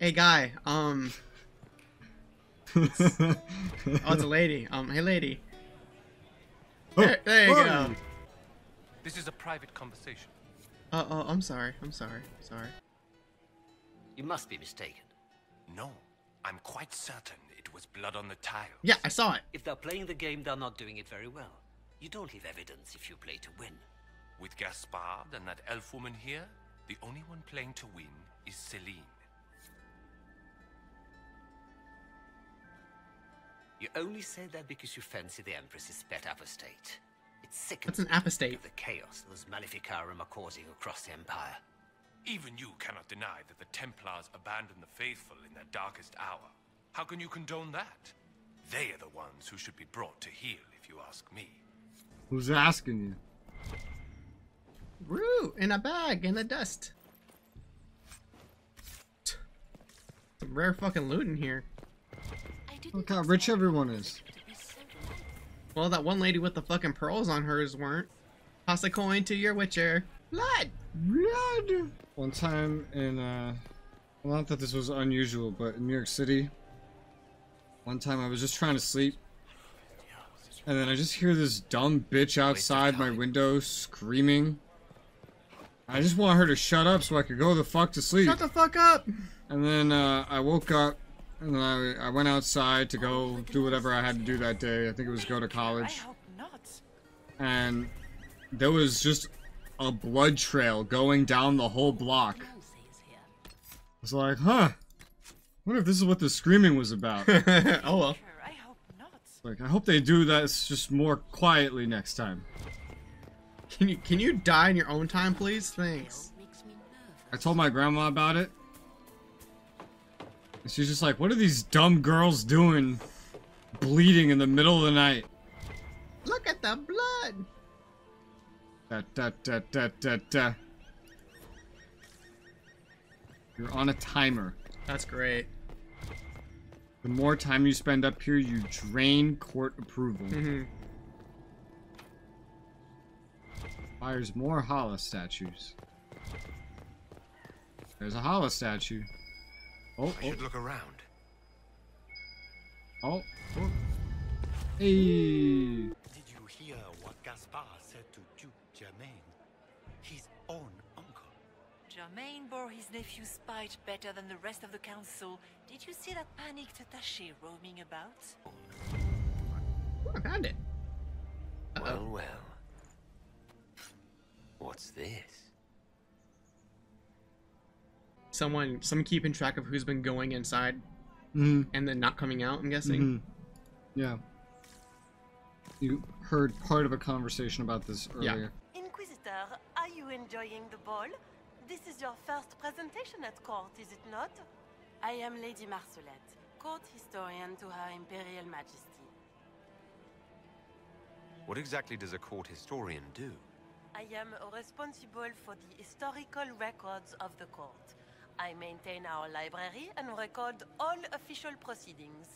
Hey guy, oh, it's a lady. Hey lady. There you go. This is a private conversation. Oh, I'm sorry. Sorry. You must be mistaken. No, I'm quite certain it was blood on the tiles. Yeah, I saw it. If they're playing the game, they're not doing it very well. You don't leave evidence if you play to win. With Gaspard and that elf woman here, the only one playing to win is Celine. You only say that because you fancy the Empress's pet apostate. It's What's sickens an apostate? of the chaos those Maleficarum are causing across the Empire. Even you cannot deny that the Templars abandoned the faithful in their darkest hour. How can you condone that? They are the ones who should be brought to heel, if you ask me. Who's asking you? Roo, in a bag, in the dust. Some rare fucking loot in here. Look how rich everyone is. Well, that one lady with the fucking pearls on hers weren't. Toss a coin to your witcher. Blood! Blood! One time in, well, not that this was unusual, but in New York City, one time I was just trying to sleep, and then I just hear this dumb bitch outside my window screaming. I just want her to shut up so I could go the fuck to sleep. Shut the fuck up! And then, I woke up, and then I went outside to go do whatever I had to do that day. I think it was go to college. And there was just a blood trail going down the whole block. I was like, huh. What if this is what the screaming was about? Oh well. Like, I hope they do that just more quietly next time. Can you die in your own time, please? Thanks. I told my grandma about it. And she's just like, what are these dumb girls doing bleeding in the middle of the night? Look at the blood! Da. You're on a timer. That's great. The more time you spend up here, you drain court approval. Fires more Hala statues. There's a Hala statue. Oh, I should look around. Oh. Hey. Did you hear what Gaspard said to Duke Germain? His own uncle. Germain bore his nephew's spite better than the rest of the council. Did you see that panicked attaché roaming about? Oh, I found it. Well. What's this? Someone keeping track of who's been going inside Mm-hmm. and then not coming out, I'm guessing. Yeah. You heard part of a conversation about this earlier. Inquisitor, are you enjoying the ball? This is your first presentation at court, is it not? I am Lady Marcelette, court historian to Her Imperial Majesty. What exactly does a court historian do? I am responsible for the historical records of the court. I maintain our library and record all official proceedings.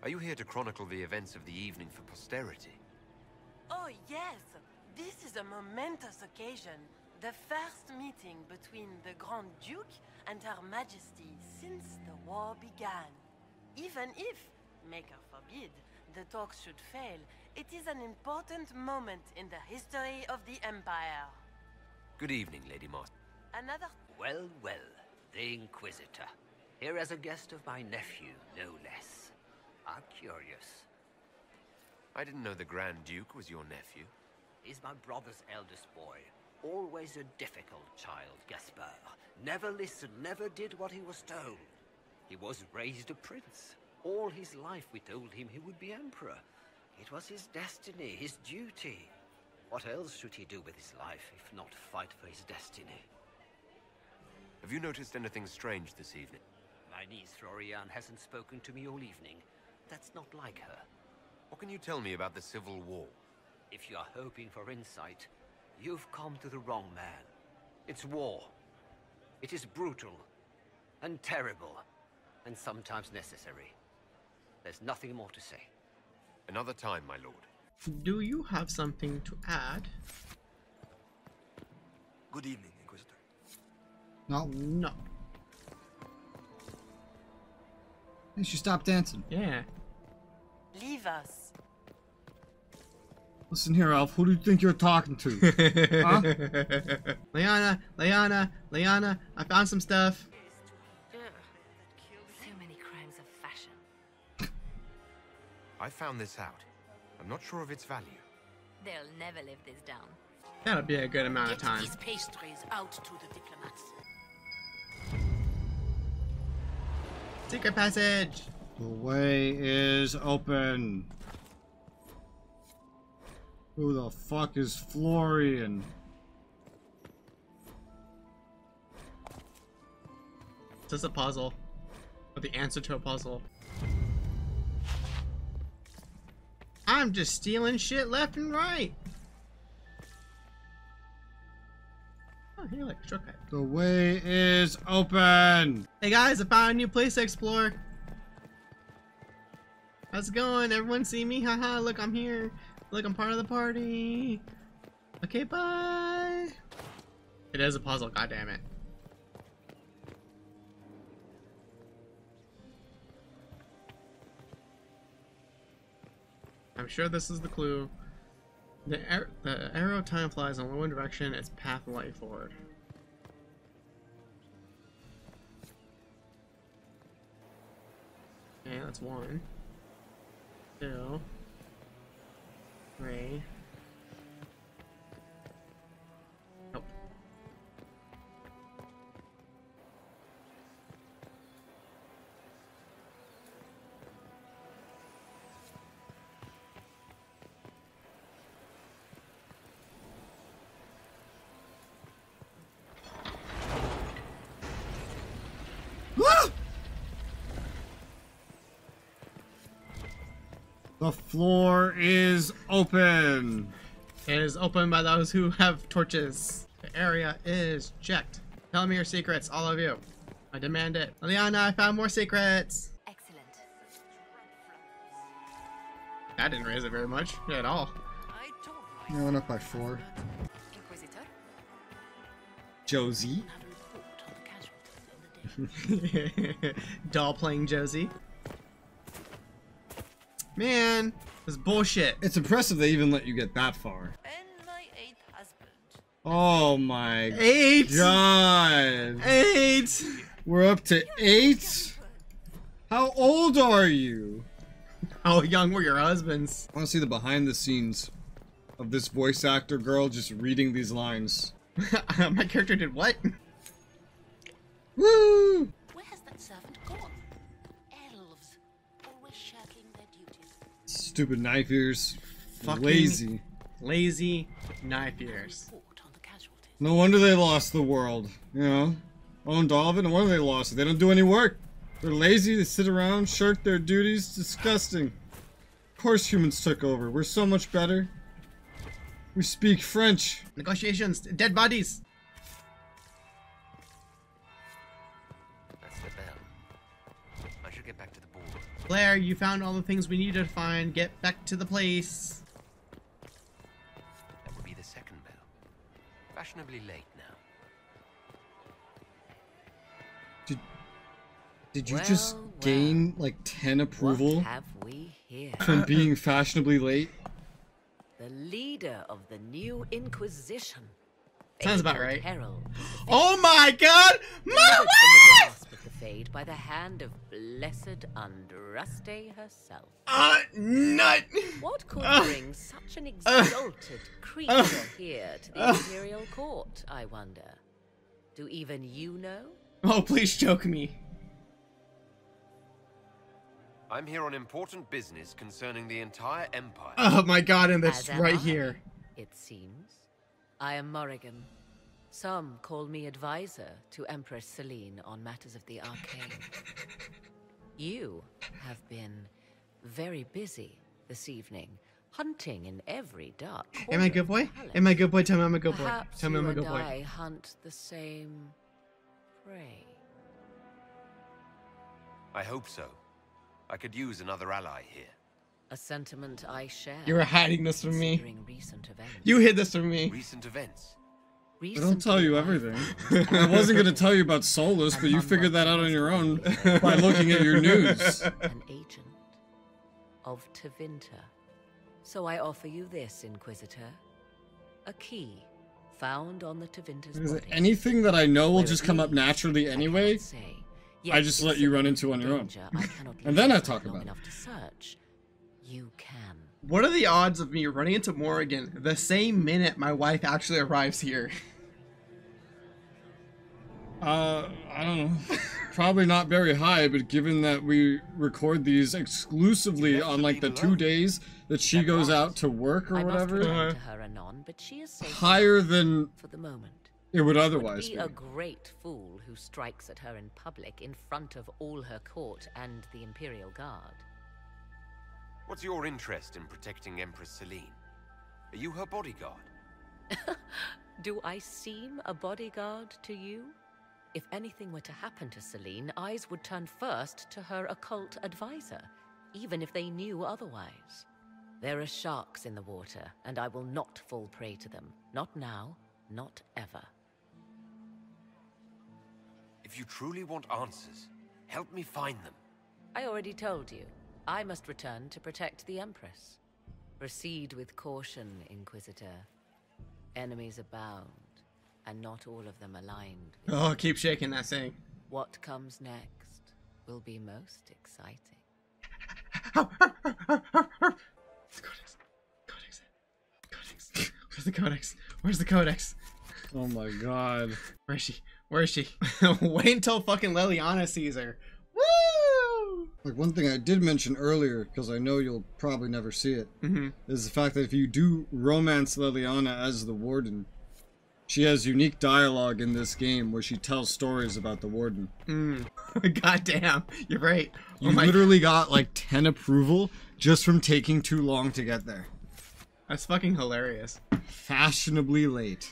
Are you here to chronicle the events of the evening for posterity? Oh yes, this is a momentous occasion. The first meeting between the Grand Duke and Her Majesty since the war began. Even if, Maker forbid, the talks should fail, it is an important moment in the history of the Empire. Good evening, Lady Moss. Another... Well, the Inquisitor. Here as a guest of my nephew, no less. I'm curious. I didn't know the Grand Duke was your nephew. He's my brother's eldest boy. Always a difficult child, Gaspard. Never listened, never did what he was told. He was raised a prince. All his life we told him he would be emperor. It was his destiny, his duty. What else should he do with his life, if not fight for his destiny? Have you noticed anything strange this evening? My niece Florian hasn't spoken to me all evening. That's not like her. What can you tell me about the Civil War? If you are hoping for insight, you've come to the wrong man. It's war. It is brutal, and terrible, and sometimes necessary. There's nothing more to say. Another time, my lord. Do you have something to add? Good evening, Inquisitor. No. No. You should stop dancing. Yeah. Leave us. Listen here, Elf. Who do you think you're talking to? Huh? Leanna, I found some stuff. So many crimes of fashion. I found this out. I'm not sure of its value. They'll never live this down. That'll be a good amount of Get time. these pastries out to the diplomats. Secret passage. The way is open. Who the fuck is Florian? Is this a puzzle? Or the answer to a puzzle? I'm just stealing shit left and right. Oh, here, like, shortcut. The way is open. Hey guys, I found a new place to explore. How's it going? Everyone see me? Haha, look, I'm here. Look, I'm part of the party. Okay, bye. It is a puzzle, goddammit. I'm sure this is the clue. The arrow time flies in one direction, its path light forward. Okay, that's 1, 2, 3. Nope. The floor is open. It is opened by those who have torches. The area is checked. Tell me your secrets, all of you. I demand it. Liana, I found more secrets. Excellent. That didn't raise it very much at all. I told I went up by 4. Inquisitor, Josie. have a report on the casualties in the day. Doll playing Josie. Man, this is bullshit. It's impressive they even let you get that far. And my 8th husband. Oh my 8! god. 8! We're up to 8? How old are you? How young were your husbands? I want to see the behind the scenes of this voice actor girl just reading these lines. My character did what? Woo! Where has that servant gone? Elves. Always shirking their duties. Stupid knife ears. Fucking Lazy. Lazy knife ears. Report on the casualties. No wonder they lost the world. You know? Owned all of it, no wonder they lost it. They don't do any work. They're lazy, they sit around, shirk their duties. Disgusting. Of course humans took over. We're so much better. We speak French. Negotiations. Dead bodies. That's the bell. I should get back to the ball. Blair, you found all the things we needed to find. Get back to the place. That would be the second bell. Fashionably late now. Did you Well, just gain like 10 approval what have we here? from being fashionably late? The leader of the new Inquisition. Sounds about Fabled right. Herald. Oh my god! Delivered from the grasp of the Fade by the hand of blessed Andraste herself. Nut! What could bring such an exalted creature here to the Imperial Court, I wonder? Do even you know? Oh, please choke me. I'm here on important business concerning the entire Empire. Oh my god, and this As am right I, here. It seems. I am Morrigan. Some call me advisor to Empress Celine on matters of the arcane. You have been very busy this evening, hunting in every dark corner. Am I a good boy? of the palace. Am I a good boy? Tell me I'm a good boy. Perhaps Tell me I'm a you good and boy. I hunt the same prey. I hope so. I could use another ally here. A sentiment I share. You were hiding this from me. Considering recent events. You hid this from me. Recent events. I don't tell you everything. I wasn't going to tell you about Solus, but you figured that out on your own by looking at your news. An agent of Tevinter. So I offer you this, Inquisitor. A key found on the Tevinter's body. Anything that I know will just come up naturally anyway. I just let you run into on your own. And then I talk about it. You can. What are the odds of me running into Morrigan the same minute my wife actually arrives here? I don't know. Probably not very high, but given that we record these exclusively on like the 2 days that she goes out to work or whatever, higher than for the moment. It would otherwise be. A great fool who strikes at her in public in front of all her court and the Imperial Guard. What's your interest in protecting Empress Celine? Are you her bodyguard? Do I seem a bodyguard to you? If anything were to happen to Celine, eyes would turn first to her occult advisor, even if they knew otherwise. There are sharks in the water, and I will not fall prey to them. Not now, not ever. If you truly want answers, help me find them. I already told you. I must return to protect the Empress. Proceed with caution, Inquisitor. Enemies abound, and not all of them aligned. Oh, keep shaking that thing. What comes next will be most exciting. Codex. Where's the Codex? Where's the Codex? Oh my god. Where is she? Where is she? Wait until fucking Liliana sees her. Woo! Like, one thing I did mention earlier, because I know you'll probably never see it, is the fact that if you do romance Liliana as the Warden, she has unique dialogue in this game where she tells stories about the Warden. God damn, you're right. You literally got like 10 approval just from taking too long to get there. That's fucking hilarious. Fashionably late.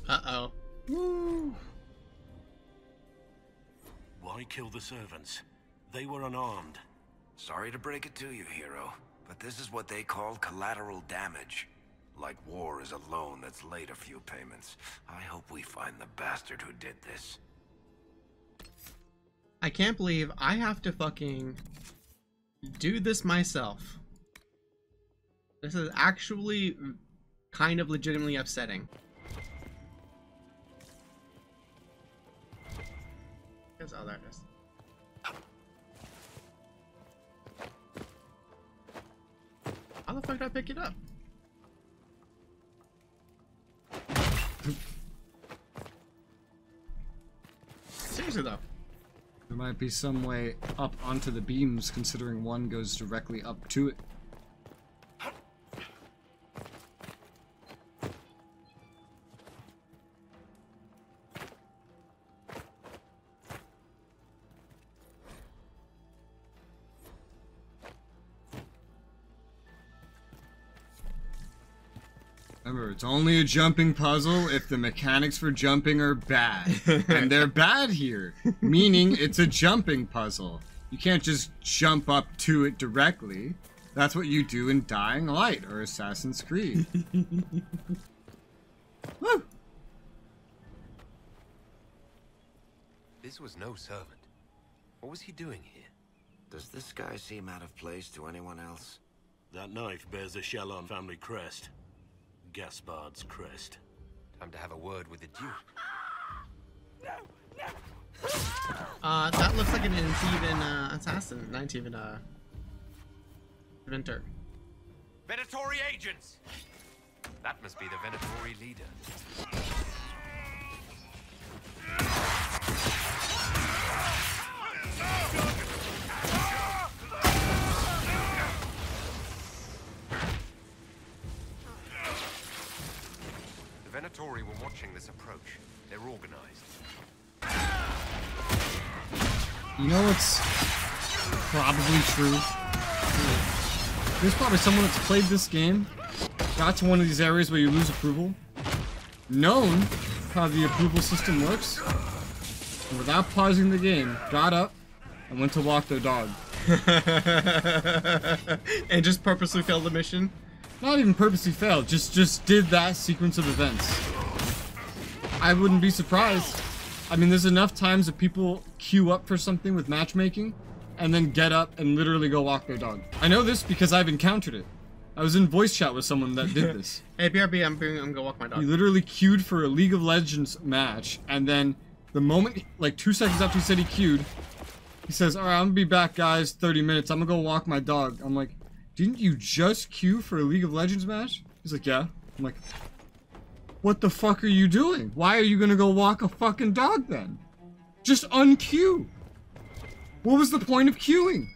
Uh-oh. Woo. Why kill the servants? They were unarmed. Sorry to break it to you, hero, but this is what they call collateral damage. Like war is a loan that's late a few payments. I hope we find the bastard who did this. I can't believe I have to fucking do this myself. This is actually kind of legitimately upsetting. Oh, there it is. How the fuck did I pick it up? Seriously though. There might be some way up onto the beams, considering one goes directly up to it. Remember, it's only a jumping puzzle if the mechanics for jumping are bad. And they're bad here, meaning it's a jumping puzzle. You can't just jump up to it directly. That's what you do in Dying Light or Assassin's Creed. Woo! This was no servant. What was he doing here? Does this guy seem out of place to anyone else? That knife bears a Shallon family crest. Gaspard's crest. Time to have a word with the Duke. That looks like an Antivan assassin. Not Antivan, Venator. Venatori agents! That must be the Venatori leader. The Venatori were watching this approach. They're organized. You know what's probably true? There's probably someone that's played this game, got to one of these areas where you lose approval, known how the approval system works, and without pausing the game, got up and went to walk their dog. And just purposely failed the mission? Not even purposely failed, just did that sequence of events. I wouldn't be surprised. I mean, there's enough times that people queue up for something with matchmaking and then get up and literally go walk their dog. I know this because I've encountered it. I was in voice chat with someone that did this. Hey, BRB, I'm gonna walk my dog. He literally queued for a League of Legends match, and then the moment, like 2 seconds after he said he queued, he says, alright, I'm gonna be back, guys, 30 minutes. I'm gonna go walk my dog. I'm like, didn't you just queue for a League of Legends match? He's like, yeah. I'm like, what the fuck are you doing? Why are you gonna go walk a fucking dog then? Just unqueue. What was the point of queuing?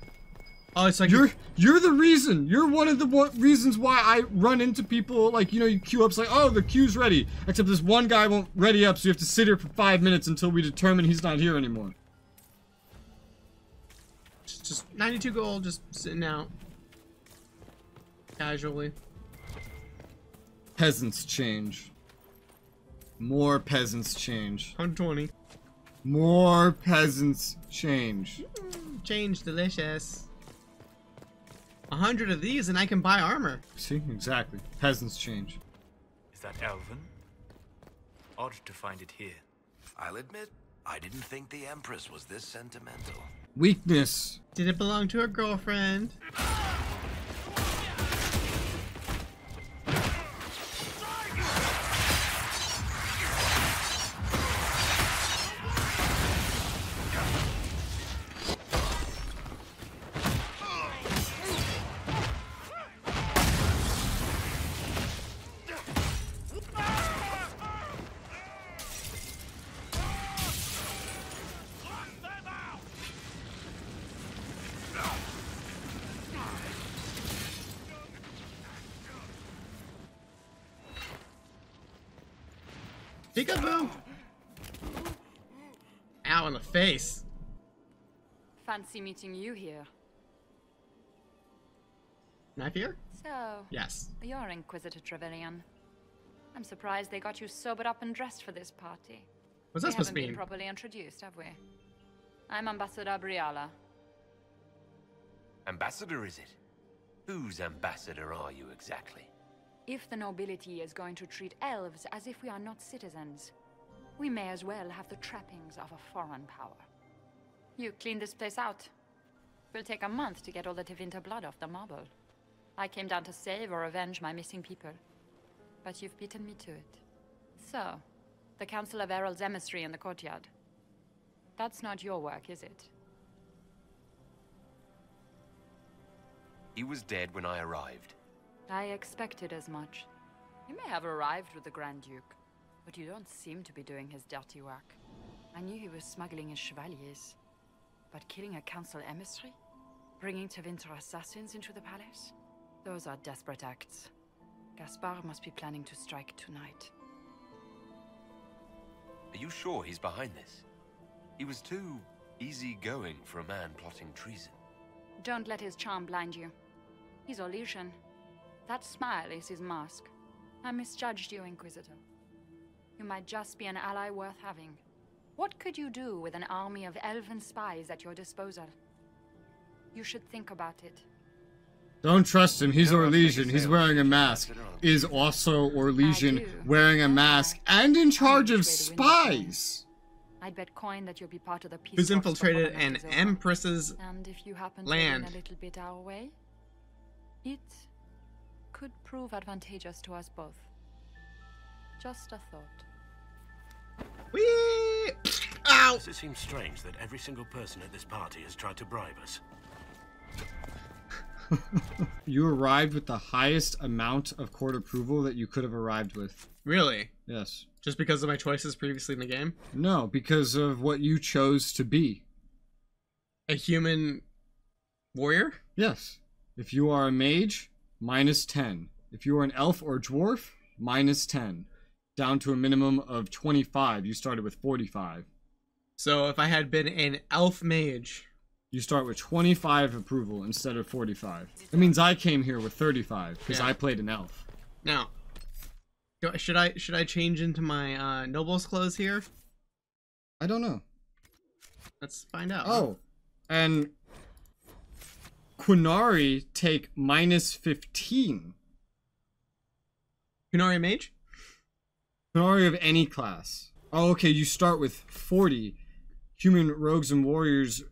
Oh, it's like you're the reason. You're one of the reasons why I run into people, like, you know, you queue up, it's like, oh, the queue's ready. Except this one guy won't ready up, so you have to sit here for 5 minutes until we determine he's not here anymore. Just 92 gold, just sitting out. Casually. Peasants change. More peasants change. 120. More peasants change. Change delicious. 100 of these and I can buy armor. See? Exactly. Peasants change. Is that Elven? Odd to find it here. I'll admit, I didn't think the Empress was this sentimental. Weakness. Did it belong to her girlfriend? Peekaboo! Ow, in the face. Fancy meeting you here. Knife here? So, yes. You're Inquisitor Trevelyan. I'm surprised they got you sobered up and dressed for this party. What's that supposed to We mean? haven't been properly introduced, have we? I'm Ambassador Briala. Ambassador, is it? Whose ambassador are you exactly? If the nobility is going to treat elves as if we are not citizens, we may as well have the trappings of a foreign power. You clean this place out. Will take a month to get all the Tevinter blood off the marble. I came down to save or avenge my missing people, but you've beaten me to it. So, the Council of Herald's emissary in the courtyard. That's not your work, is it? He was dead when I arrived. I expected as much. You may have arrived with the Grand Duke, but you don't seem to be doing his dirty work. I knew he was smuggling his chevaliers, but killing a council emissary? Bringing Tevinter assassins into the palace? Those are desperate acts. Gaspard must be planning to strike tonight. Are you sure he's behind this? He was too easygoing for a man plotting treason. Don't let his charm blind you. He's Orlesian. That smile is his mask. I misjudged you, Inquisitor. You might just be an ally worth having. What could you do with an army of elven spies at your disposal? You should think about it. Don't trust him, he's Orlesian, he's wearing a mask. Is also Orlesian wearing a mask and in charge of spies. I'd bet coin that you'll be part of the peace. Who's infiltrated an empress's and if you happen to land? lean a little bit our way, it could prove advantageous to us both. Just a thought. Whee! Ow! Does it seem strange that every single person at this party has tried to bribe us? You arrived with the highest amount of court approval that you could have arrived with. Really? Yes. Just because of my choices previously in the game? No, because of what you chose to be. A human warrior? Yes. If you are a mage, -10. If you are an elf or a dwarf, -10. Down to a minimum of 25. You started with 45. So if I had been an elf mage... You start with 25 approval instead of 45. That means I came here with 35 because I played an elf. Now, should I change into my noble's clothes here? I don't know. Let's find out. Oh, and Quinari take -15 Kunari Mage? Kunari of any class. Oh, okay, you start with 40. Human rogues and warriors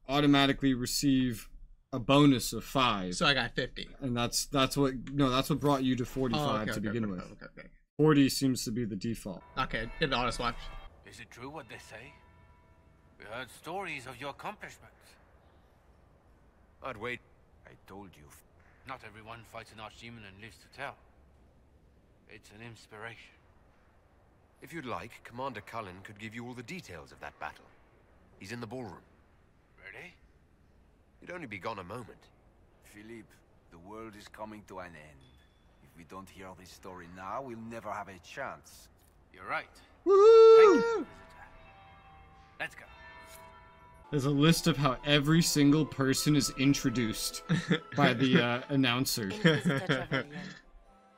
automatically receive a bonus of 5. So I got 50. And that's what brought you to 45 to begin with. Okay. 40 seems to be the default. Okay, did the auto swap. Is it true what they say? We heard stories of your accomplishments. I'd wait. I told you. Not everyone fights an archdemon and lives to tell. It's an inspiration. If you'd like, Commander Cullen could give you all the details of that battle. He's in the ballroom. Really? You'd only be gone a moment. Philippe, the world is coming to an end. If we don't hear this story now, we'll never have a chance. You're right. Woo! Thank you. Let's go. There's a list of how every single person is introduced by the announcer. Inquisitor Trevelyan.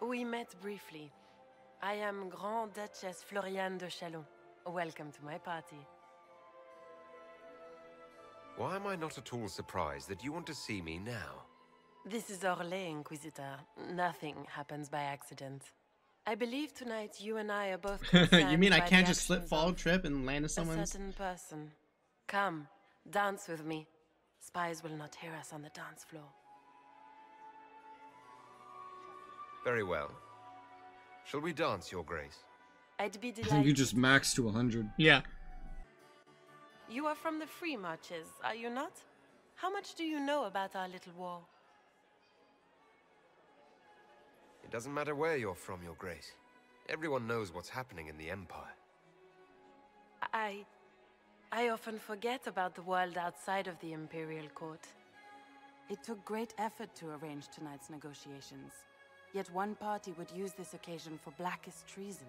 We met briefly. I am Grand Duchess Floriane de Chalon. Welcome to my party. Why am I not at all surprised that you want to see me now? This is Orlais, Inquisitor. Nothing happens by accident. I believe tonight you and I are both You mean I by can't the just slip, actions fall, of trip, and land on a someone's... certain person. Come, dance with me. Spies will not hear us on the dance floor. Very well. Shall we dance, Your Grace? I'd be I think delighted. you just max to 100. Yeah. You are from the Free Marches, are you not? How much do you know about our little war? It doesn't matter where you're from, Your Grace. Everyone knows what's happening in the Empire. I often forget about the world outside of the Imperial Court. It took great effort to arrange tonight's negotiations. Yet one party would use this occasion for blackest treason.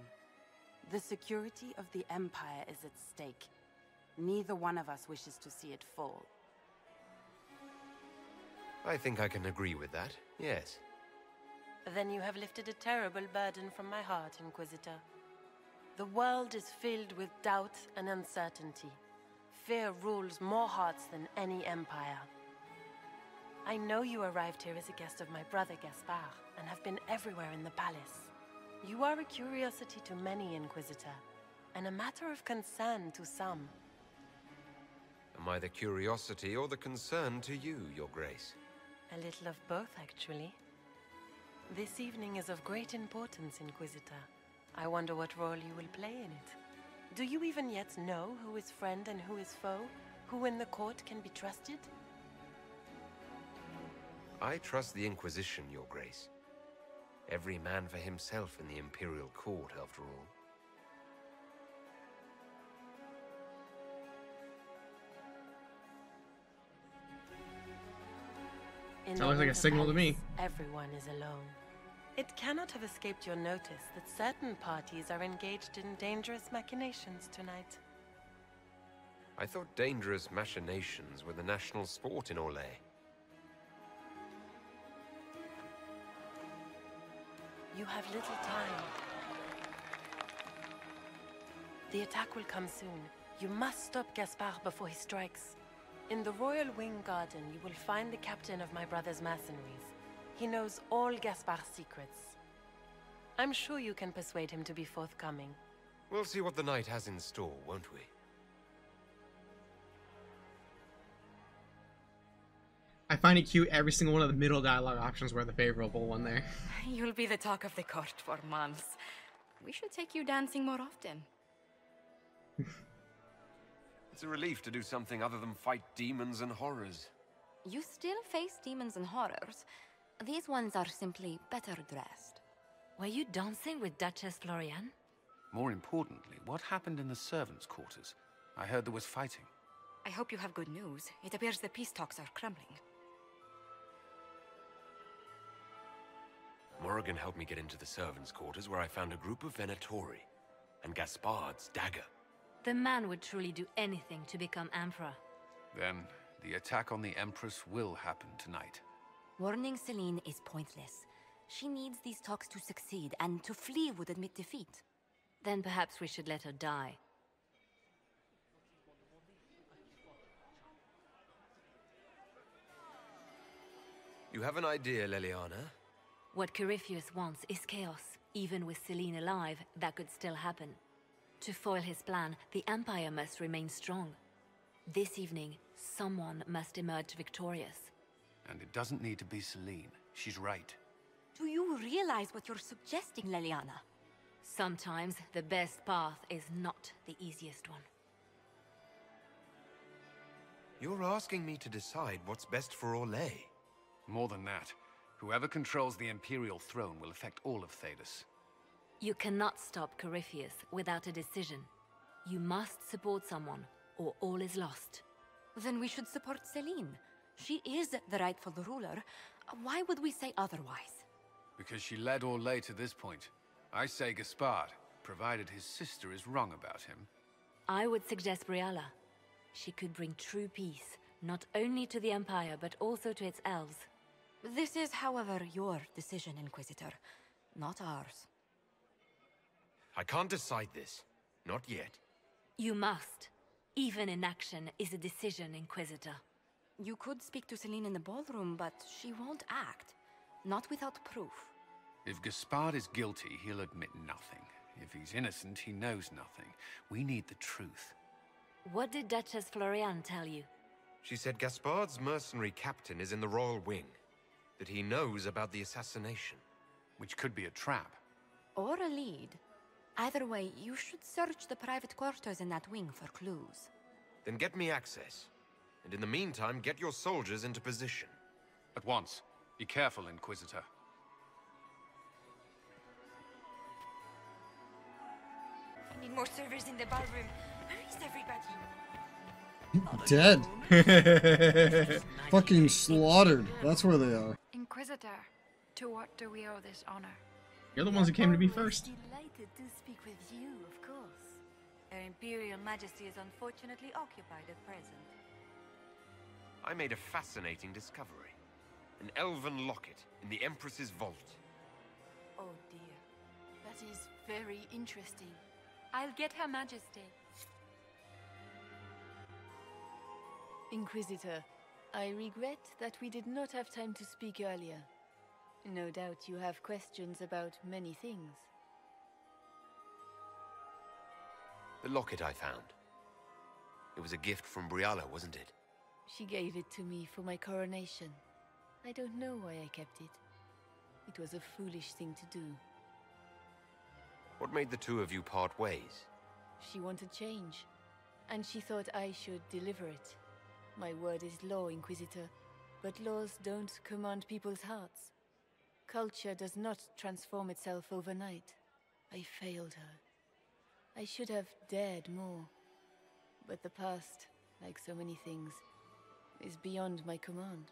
The security of the Empire is at stake. Neither one of us wishes to see it fall. I think I can agree with that, yes. Then you have lifted a terrible burden from my heart, Inquisitor. The world is filled with doubt and uncertainty. Fear rules more hearts than any empire. I know you arrived here as a guest of my brother Gaspard, and have been everywhere in the palace. You are a curiosity to many, Inquisitor, and a matter of concern to some. Am I the curiosity or the concern to you, Your Grace? A little of both, actually. This evening is of great importance, Inquisitor. I wonder what role you will play in it. Do you even yet know who is friend and who is foe? Who in the court can be trusted? I trust the Inquisition, Your Grace. Every man for himself in the Imperial Court, after all. In Sounds like a the signal to me. Everyone is alone. It cannot have escaped your notice that certain parties are engaged in dangerous machinations tonight. I thought dangerous machinations were the national sport in Orlais. You have little time. The attack will come soon. You must stop Gaspard before he strikes. In the Royal Wing Garden, you will find the captain of my brother's mercenaries. He knows all Gaspard's secrets. I'm sure you can persuade him to be forthcoming. We'll see what the night has in store, won't we? I find it cute every single one of the middle dialogue options were the favorable one there. You'll be the talk of the court for months. We should take you dancing more often. It's a relief to do something other than fight demons and horrors. You still face demons and horrors. These ones are simply better dressed. Were you dancing with Duchess Floriane? More importantly, what happened in the servants' quarters? I heard there was fighting. I hope you have good news. It appears the peace talks are crumbling. Morrigan helped me get into the servants' quarters where I found a group of Venatori and Gaspard's dagger. The man would truly do anything to become Emperor. Then, the attack on the Empress will happen tonight. Warning Celine is pointless. She needs these talks to succeed, and to flee would admit defeat. Then perhaps we should let her die. You have an idea, Leliana? What Corypheus wants is chaos. Even with Celine alive, that could still happen. To foil his plan, the Empire must remain strong. This evening, someone must emerge victorious. And it doesn't need to be Celine. She's right. Do you realize what you're suggesting, Leliana? Sometimes the best path is not the easiest one. You're asking me to decide what's best for Orlais. More than that, whoever controls the Imperial throne will affect all of Thedas. You cannot stop Corypheus without a decision. You must support someone, or all is lost. Then we should support Celine. She is the rightful ruler. Why would we say otherwise? Because she led Orlais to this point. I say Gaspard, provided his sister is wrong about him. I would suggest Briala. She could bring true peace, not only to the Empire, but also to its elves. This is, however, your decision, Inquisitor, not ours. I can't decide this. Not yet. You must. Even inaction is a decision, Inquisitor. You could speak to Celine in the ballroom, but she won't act. Not without proof. If Gaspard is guilty, he'll admit nothing. If he's innocent, he knows nothing. We need the truth. What did Duchess Florian tell you? She said Gaspard's mercenary captain is in the Royal Wing. That he knows about the assassination. Which could be a trap. Or a lead. Either way, you should search the private quarters in that wing for clues. Then get me access. And in the meantime, get your soldiers into position. At once. Be careful, Inquisitor. I need more servers in the ballroom. Where is everybody? Dead. Fucking slaughtered. That's where they are. Inquisitor, to what do we owe this honor? You're the ones who came to me first. Delighted to speak with you, of course. Her Imperial Majesty is unfortunately occupied at present. I made a fascinating discovery. An elven locket in the Empress's vault. Oh dear. That is very interesting. I'll get Her Majesty. Inquisitor, I regret that we did not have time to speak earlier. No doubt you have questions about many things. The locket I found. It was a gift from Briala, wasn't it? She gave it to me for my coronation. I don't know why I kept it. It was a foolish thing to do. What made the two of you part ways? She wanted change, and she thought I should deliver it. My word is law, Inquisitor, but laws don't command people's hearts. Culture does not transform itself overnight. I failed her. I should have dared more. But the past, like so many things, is beyond my command.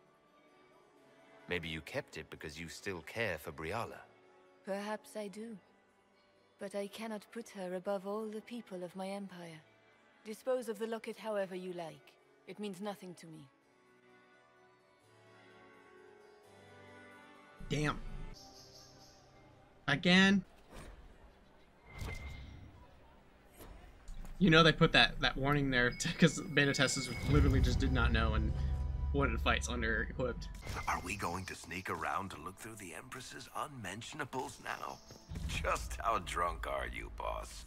Maybe you kept it because you still care for Briala. Perhaps I do. But I cannot put her above all the people of my empire. Dispose of the locket however you like. It means nothing to me. Damn. Again? You know they put that warning there because beta testers literally just did not know and wanted fights under equipped. Are we going to sneak around to look through the Empress's unmentionables now? Just how drunk are you, boss?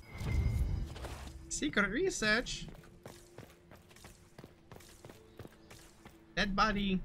Secret research? Dead body.